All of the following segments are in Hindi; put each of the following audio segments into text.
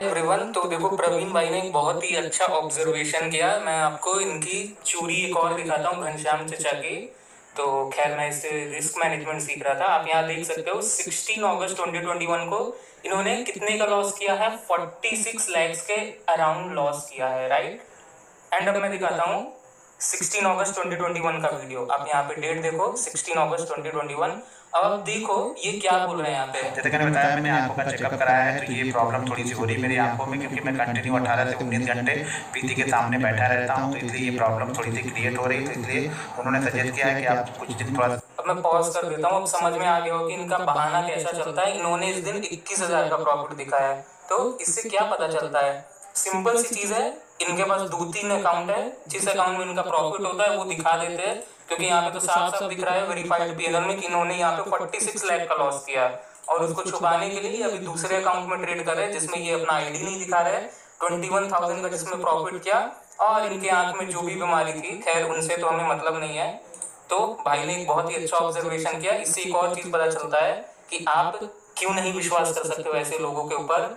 एवरीवन। तो देखो, प्रवीण भाई ने एक बहुत ही अच्छा ऑब्जर्वेशन किया। मैं आपको इनकी चूड़ी एक और दिखाता हूँ, घनश्याम चचा की। तो खैर, मैं इससे रिस्क मैनेजमेंट सीख रहा था। आप यहाँ देख सकते हो 16 अगस्त 2021 को इन्होंने कितने का लॉस किया है? 46 लैक्स के अराउंड लॉस किया है, राइट। एंड अब मैं दिखाता हूँ 16 अगस्त 2021 का वीडियो। आप यहाँ पे डेट देखो, 16 अगस्त 2021। अब आप देखो ये क्या बोल रहे हैं यहाँ पे। जैसे मैंने बताया, मैंने आंखों का चेकअप कराया है, तो ये प्रॉब्लम थोड़ी सी हो रही है मेरी आंखों में, क्योंकि मैं कंटिन्यू 18 से 19 घंटे पीती के सामने बैठा रहता हूँ, तो इसलिए ये प्रॉब्लम थोड़ी सी क्रिएट हो रही है। तो इसलिए उन्होंने सजेस्ट किया है कि आप कुछ दिन थोड़ा। अब मैं पॉज कर देता हूँ। अब समझ में आ गया हो कि इनका बहाना कैसा चलता है। इन्होंने इस दिन 21,000 का प्रॉफिट दिखाया है। तो इससे क्या पता चलता है? सिंपल सी चीज है, इनके पास 2-3 अकाउंट है। जिस अकाउंट में इनका प्रॉफिट होता है वो दिखा देते हैं, क्योंकि यहाँ पे तो साफ साफ दिख रहा है वेरीफाइड पीएनएल में कि इन्होंने यहाँ पे 46 लाख का लॉस किया है। और उसको छुपाने के लिए अभी दूसरे अकाउंट में ट्रेड कर रहे हैं, जिसमें ये अपना आईडी नहीं दिखा रहे। 21,000 का जिसमें प्रॉफिट किया, और इनके आंख में जो भी बीमारी थी, खैर उनसे तो हमें मतलब नहीं है। तो भाई ने एक बहुत ही अच्छा ऑब्जर्वेशन किया। इससे एक और चीज पता चलता है कि आप क्यों नहीं विश्वास कर सकते हो ऐसे लोगों के ऊपर।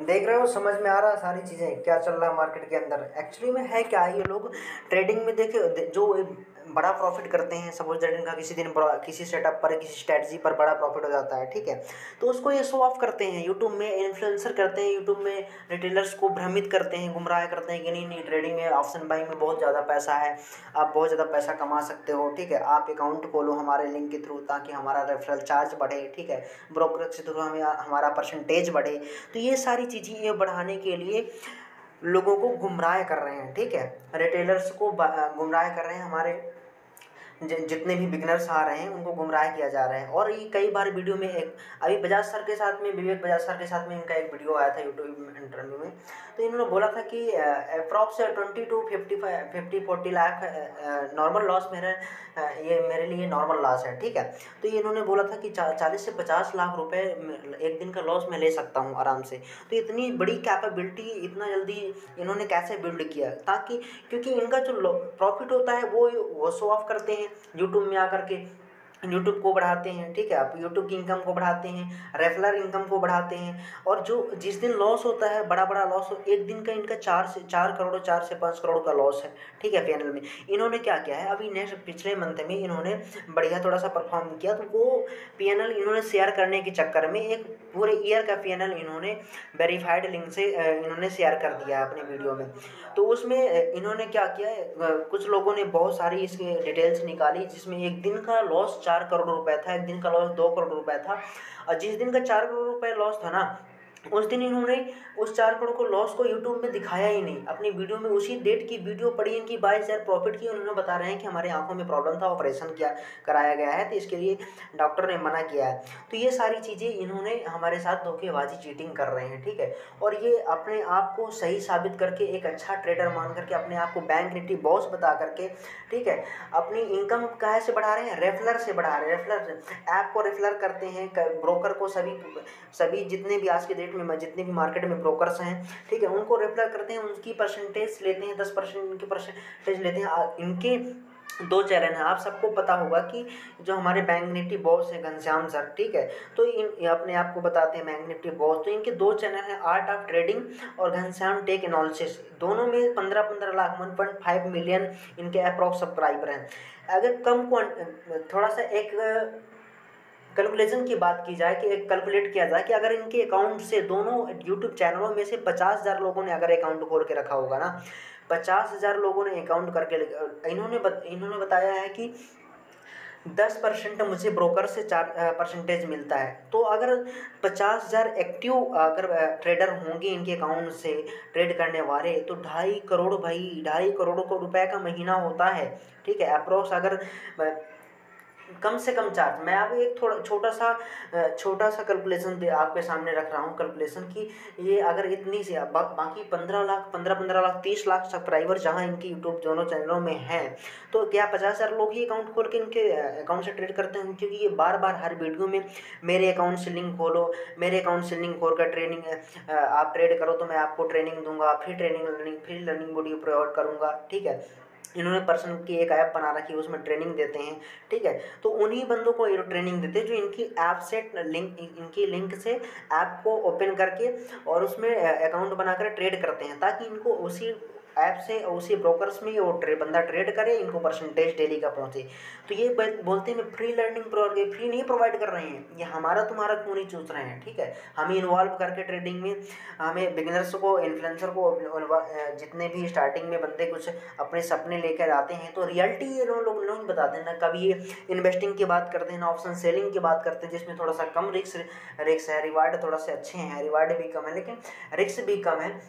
देख रहे हो, समझ में आ रहा है सारी चीज़ें क्या चल रहा है मार्केट के अंदर। एक्चुअली में है क्या, ये लोग ट्रेडिंग में देखे जो बड़ा प्रॉफिट करते हैं, सपोज दैट इनका किसी दिन किसी सेटअप पर किसी स्ट्रेटजी पर बड़ा प्रॉफिट हो जाता है, ठीक है, तो उसको ये शो ऑफ करते हैं यूट्यूब में, इन्फ्लुएंसर करते हैं यूट्यूब में, रिटेलर्स को भ्रमित करते हैं, गुमराह करते हैं कि नहीं नहीं ट्रेडिंग में, ऑप्शन बाइंग में बहुत ज़्यादा पैसा है, आप बहुत ज़्यादा पैसा कमा सकते हो, ठीक है, आप अकाउंट खोलो हमारे लिंक के थ्रू ताकि हमारा रेफरल चार्ज बढ़े, ठीक है, ब्रोकरेज के थ्रू हमें हमारा परसेंटेज बढ़े। तो ये सारी चीज़ें ये बढ़ाने के लिए लोगों को गुमराह कर रहे हैं, ठीक है, रिटेलर्स को गुमराह कर रहे हैं, हमारे जितने भी बिगनर्स आ रहे हैं उनको गुमराह किया जा रहा है। और ये कई बार वीडियो में एक अभी बजाज सर के साथ में, विवेक बजाज सर के साथ में इनका एक वीडियो आया था यूट्यूब इंटरव्यू में, तो इन्होंने बोला था कि approx 20 to 50-40 lakh normal loss ये मेरे लिए नॉर्मल लॉस है, ठीक है। तो ये इन्होंने बोला था कि 40 से 50 लाख रुपए एक दिन का लॉस मैं ले सकता हूँ आराम से। तो इतनी बड़ी कैपेबिलिटी इतना जल्दी इन्होंने कैसे बिल्ड किया, ताकि क्योंकि इनका जो प्रॉफिट होता है वो शो ऑफ करते हैं यूट्यूब में आकर के, यूट्यूब को बढ़ाते हैं, ठीक है, आप यूट्यूब की इनकम को बढ़ाते हैं, रेफरल इनकम को बढ़ाते हैं। और जो जिस दिन लॉस होता है, बड़ा बड़ा लॉस हो, एक दिन का इनका 4 करोड़ 4 से 5 करोड़ का लॉस है, ठीक है, पीएनएल में। इन्होंने क्या किया है, अभी नेक्स्ट पिछले मंथ में इन्होंने बढ़िया थोड़ा सा परफॉर्म किया, तो वो पीएनएल इन्होंने शेयर करने के चक्कर में एक पूरे ईयर का पीएनएल इन्होंने वेरीफाइड लिंक से इन्होंने शेयर कर दिया अपने वीडियो में। तो उसमें इन्होंने क्या किया है, कुछ लोगों ने बहुत सारी इसकी डिटेल्स निकाली, जिसमें एक दिन का लॉस 4 करोड़ रुपए था, एक दिन का लॉस 2 करोड़ रुपए था। और जिस दिन का 4 करोड़ रुपए लॉस था ना, उस दिन इन्होंने उस 4 करोड़ को लॉस को यूट्यूब में दिखाया ही नहीं अपनी वीडियो में। उसी डेट की वीडियो पड़ी इनकी 22,000 प्रॉफिट की, उन्होंने बता रहे हैं कि हमारे आंखों में प्रॉब्लम था, ऑपरेशन किया कराया गया है, तो इसके लिए डॉक्टर ने मना किया है। तो ये सारी चीज़ें इन्होंने हमारे साथ धोखेबाजी चीटिंग कर रहे हैं, ठीक है। और ये अपने आप को सही साबित करके एक अच्छा ट्रेडर मान करके अपने आप को बैंक निफ्टी बॉस बता करके, ठीक है, अपनी इनकम कहाँ से बढ़ा रहे हैं, रेफलर से बढ़ा रहे हैं। रेफलर ऐप को रेफलर करते हैं, ब्रोकर को सभी जितने भी आज के डेट में जितने भी मार्केट में ब्रोकर्स हैं, ठीक है, उनको रेफर करते हैं, उनकी परसेंटेज लेते हैं, 10% इनकी परसेंटेज लेते हैं। इनके 2 चैनल हैं, आप सबको पता होगा कि जो हमारे बैंक निफ्टी बॉस है घनश्याम सर, ठीक है, तो इन अपने आप को बताते हैं बैंक निफ्टी बॉस। तो इनके 2 चैनल हैं, आर्ट ऑफ ट्रेडिंग और घनश्याम टेक एनालिसिस, दोनों में 15-15 लाख 1.5 मिलियन इनके अप्रॉक्स सब्सक्राइबर हैं। अगर थोड़ा सा एक कैलकुलेशन की बात की जाए कि एक कैलकुलेट किया जाए कि अगर इनके अकाउंट से दोनों यूट्यूब चैनलों में से 50,000 लोगों ने अगर अकाउंट खोल के रखा होगा ना, 50,000 लोगों ने अकाउंट करके, इन्होंने बताया है कि 10% मुझे ब्रोकर से 4 परसेंटेज मिलता है। तो अगर 50,000 एक्टिव अगर ट्रेडर होंगे इनके अकाउंट से ट्रेड करने वाले, तो 2.5 करोड़ भाई, 2.5 करोड़ को रुपए का महीना होता है, ठीक है, अप्रोक्स। अगर कम से कम चार्ज, मैं अब एक थोड़ा छोटा सा कैलकुलेशन आपके सामने रख रहा हूँ कैलकुलेशन की, ये अगर इतनी सी बाकी 15 लाख 30 लाख सब्सक्राइबर जहाँ इनकी यूट्यूब दोनों चैनलों में हैं, तो क्या 50,000 लोग ही अकाउंट खोल के इनके अकाउंट से ट्रेड करते हैं? क्योंकि ये बार बार हर वीडियो में मेरे अकाउंट से लिंक खोलो, मेरे अकाउंट से लिंक खोल कर ट्रेनिंग आप ट्रेड करो तो मैं आपको ट्रेनिंग दूंगा, फिर लर्निंग वीडियो प्रोवाइड करूँगा, ठीक है। इन्होंने पर्सन की एक ऐप बना रखी है, उसमें ट्रेनिंग देते हैं, ठीक है। तो उन्हीं बंदों को ये ट्रेनिंग देते हैं जो इनकी ऐप से इनकी लिंक से ऐप को ओपन करके और उसमें अकाउंट बनाकर ट्रेड करते हैं, ताकि इनको उसी ऐप से उसी ब्रोकर्स में वो बंदा ट्रेड करे, इनको परसेंटेज डेली का पहुंचे। तो ये बोलते हैं फ्री लर्निंग फ्री नहीं प्रोवाइड कर रहे हैं, ये हमारा तुम्हारा क्यों नहीं चूस रहे हैं, ठीक है। हमें इन्वॉल्व करके ट्रेडिंग में, हमें बिगिनर्स को, इन्फ्लुएंसर को, जितने भी स्टार्टिंग में बंदे कुछ अपने सपने लेकर आते हैं, तो रियलिटी ये लोग नहीं बताते हैं ना। कभी ये इन्वेस्टिंग की बात करते हैं ना, ऑप्शन सेलिंग की बात करते हैं, जिसमें थोड़ा सा कम रिक्स है, रिवार्ड थोड़ा से अच्छे हैं, रिवार्ड भी कम है लेकिन रिक्स भी कम है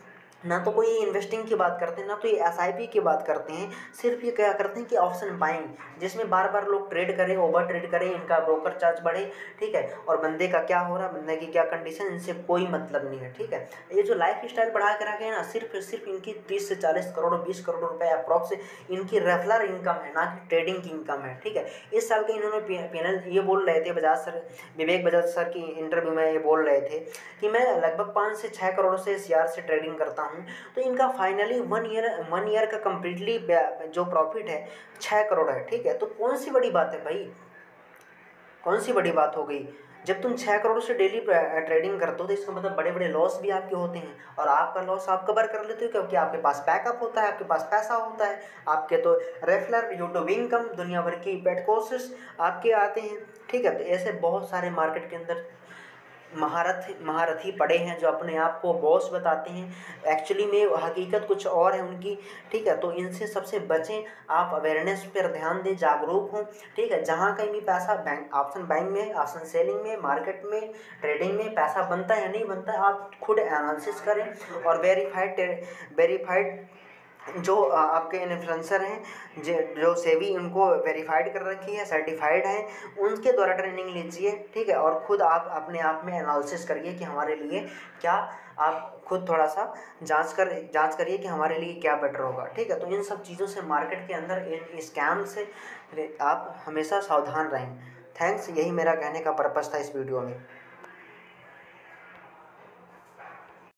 ना। तो कोई इन्वेस्टिंग की बात करते हैं ना, तो ये एसआईपी की बात करते हैं। सिर्फ ये क्या करते हैं कि ऑप्शन बाइंग, जिसमें बार बार लोग ट्रेड करें, ओवर ट्रेड करें, इनका ब्रोकर चार्ज बढ़े, ठीक है। और बंदे का क्या हो रहा है, बंदे की क्या कंडीशन, इनसे कोई मतलब नहीं है, ठीक है। ये जो लाइफ स्टाइल बढ़ा के रखे हैं ना, सिर्फ इनकी 30 से 40 करोड़ 20 करोड़ रुपए अप्रॉक्स इनकी रेफरल इनकम है, ना कि ट्रेडिंग की इनकम है, ठीक है। इस साल के इन्होंने पैनल ये बोल रहे थे, विवेक बजाज सर की इंटरव्यू में ये बोल रहे थे कि मैं लगभग 5 से 6 करोड़ से शेयर से ट्रेडिंग करता हूँ। तो इनका फाइनली 1 ईयर का कंप्लीटली जो प्रॉफिट है 6 करोड़ है, ठीक है। तो कौन सी बड़ी बात है भाई, कौन सी बड़ी बात हो गई। जब तुम 6 करोड़ से डेली ट्रेडिंग करते हो तो इसका मतलब बड़े बड़े लॉस भी आपके होते हैं, और आपका लॉस आप कवर कर लेते हो क्योंकि आपके पास बैकअप होता है, आपके पास पैसा होता है, आपके तो रेफलर यूट्यूब इनकम, दुनिया भर की पेड कोर्सेस आपके आते हैं, ठीक है। तो ऐसे बहुत सारे मार्केट के अंदर महारथी पड़े हैं जो अपने आप को बॉस बताते हैं, एक्चुअली में हकीकत कुछ और है उनकी, ठीक है। तो इनसे सबसे बचें, आप अवेयरनेस पर ध्यान दें, जागरूक हों, ठीक है। जहाँ कहीं भी पैसा बैंक ऑप्शन बाइंग में, ऑप्शन सेलिंग में, मार्केट में, ट्रेडिंग में पैसा बनता है या नहीं बनता है, आप खुद एनालिसिस करें। और वेरीफाइड जो आपके इन्फ्लुएंसर हैं, जो सेबी उनको वेरीफाइड कर रखी है, सर्टिफाइड हैं, उनके द्वारा ट्रेनिंग लीजिए, ठीक है। और ख़ुद आप अपने आप में एनालिसिस करिए कि हमारे लिए क्या, आप खुद थोड़ा सा जांच करिए कि हमारे लिए क्या बेटर होगा, ठीक है। तो इन सब चीज़ों से, मार्केट के अंदर इन स्कैम से आप हमेशा सावधान रहें। थैंक्स, यही मेरा कहने का पर्पस था इस वीडियो में।